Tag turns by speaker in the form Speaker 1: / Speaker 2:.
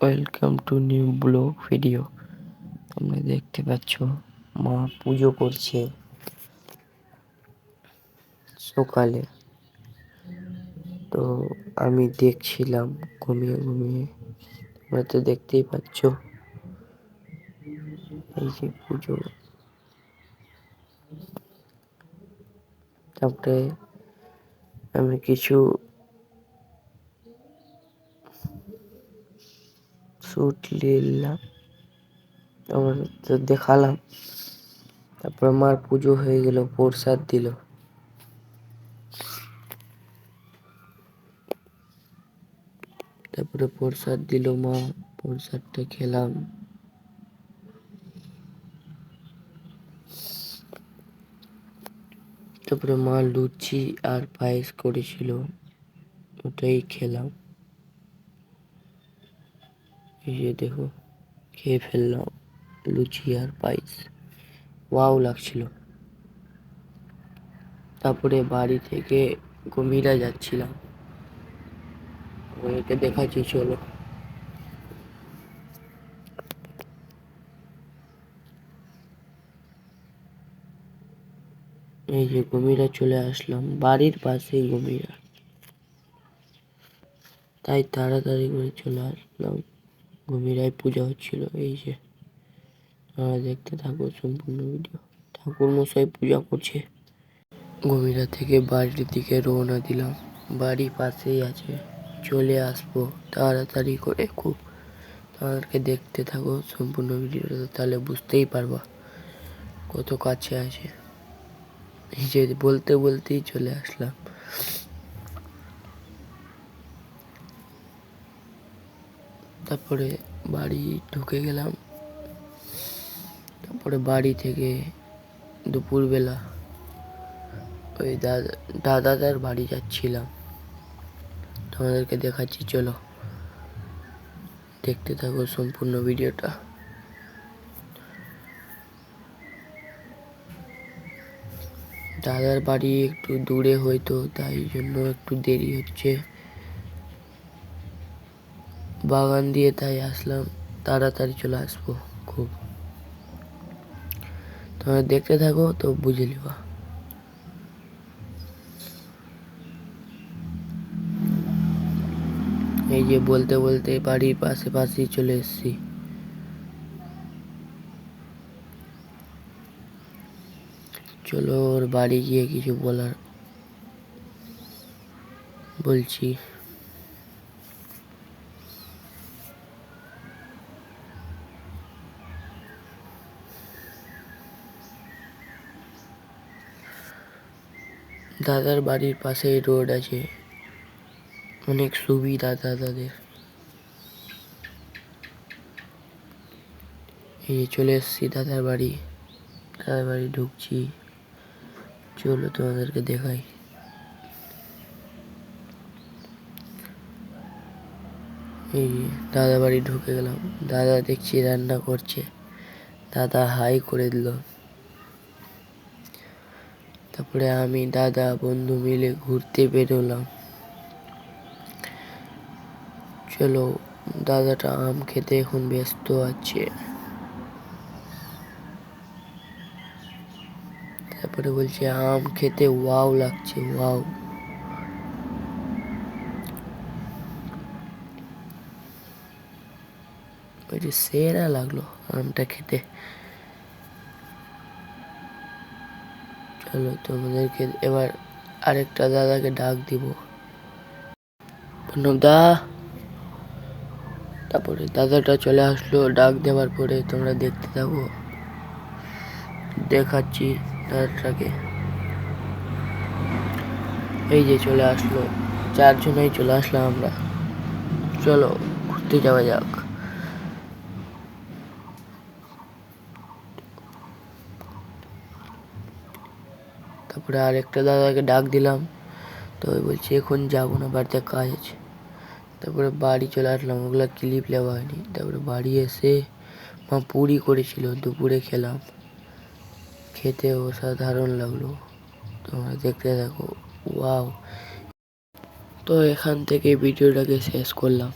Speaker 1: Welcome to new blog video. তোমরা দেখতে পাচ্ছ মা পুজো করছে সকালে। তো আমি দেখছিলাম ঘুমিয়ে ঘুমিয়ে। তোমরা তো দেখতেই পাচ্ছ এই যে পুজো। তারপরে আমি কিছু শুট নিলাম, তোমাদের তো দেখালাম। তারপরে মার পুজো হয়ে গেল, প্রসাদ দিল। তারপরে প্রসাদ দিল মা, প্রসাদটা খেলাম। তারপরে মা লুচি আর পায়েস করেছিল, ওটাই খেলাম। এই যে দেখো, খেয়ে ফেললাম লুচি আর পায়েস, ওয়াও লাগছিল। তারপরে বাড়ি থেকে গম্ভীরা যাচ্ছিলাম, ওকে দেখাচ্ছি, চলো। এই যে গম্ভীরা চলে আসলাম, বাড়ির পাশেই গম্ভীরা, তাই তাড়াতাড়ি করে চলে আসলাম। গম্ভীরায় পূজা হচ্ছিল। এই যে দেখতে থাকো সম্পূর্ণ ভিডিও। ঠাকুর মশাই পূজা করছে। গম্ভীরা থেকে বাড়ির দিকে রওনা দিলাম, বাড়ি পাশেই আছে, চলে আসবো তাড়াতাড়ি করে। খুব তাদেরকে দেখতে থাকো সম্পূর্ণ ভিডিওটা, তাহলে বুঝতেই পারবা কত কাছে আছে। এই যে বলতে বলতেই চলে আসলাম। তারপরে বাড়ি ঢুকে গেলাম। তারপরে বাড়ি থেকে দুপুরবেলা ওই দাদাদের বাড়ি যাচ্ছিলাম, তোমাদেরকে দেখাচ্ছি, চলো দেখতে থাকো সম্পূর্ণ ভিডিওটা। দাদার বাড়ি একটু দূরে হয়তো, তাই জন্য একটু দেরি হচ্ছে। বাগান দিয়ে তাই আসলাম, তাড়াতাড়ি চলে আসবো খুব। তোমরা দেখতে থাকো তো বুঝে নিবা। এই যে বলতে বলতে বাড়ির পাশেই চলে এসেছি। চলো ওর বাড়ি গিয়ে কিছু বলছি। দাদার বাড়ির পাশেই রোড আছে, অনেক সুবিধা দাদাদের। এই যে চলে এসেছি দাদার বাড়ি ঢুকছি, চলো তোমাদেরকে দেখাই। এই দাদা বাড়ি ঢুকে গেলাম, দাদা দেখছি রান্না করছে, দাদা হাই করে দিল। তারপরে আমি দাদা বন্ধু মিলে ঘুরতে বেরোলাম। চলো, দাদাটা আম খেতে এখন ব্যস্ত আছে। তারপরে বলছে আম খেতে ওয়াও লাগছে, ওয়াও। ওই যে সেরা লাগলো আমটা খেতে। চলো তোমাদেরকে এবার আরেকটা দাদাকে ডাক দিব, দা। তারপরে দাদাটা চলে আসলো, ডাক দেওয়ার পরে তোমরা দেখতে থাকো, দেখাচ্ছি দাদাটাকে। এই যে চলে আসলো, চারজনেই চলে আসলাম আমরা। চলো ঘুরতে যাওয়া যাক। তারপরে আরেকটা দাদাকে ডাক দিলাম, তো বলছি এখন যাবো না, বাড়িতে কাজ আছে। তারপরে বাড়ি চলে আসলাম, ওগুলো ক্লিপ নেওয়া হয়নি। তারপরে বাড়ি এসে মা পুরি করেছিল, দুপুরে খেলাম, খেতে অসাধারণ লাগলো। তোমরা দেখতে থাকো, ওয়াও। তো এখান থেকে ভিডিওটাকে শেষ করলাম।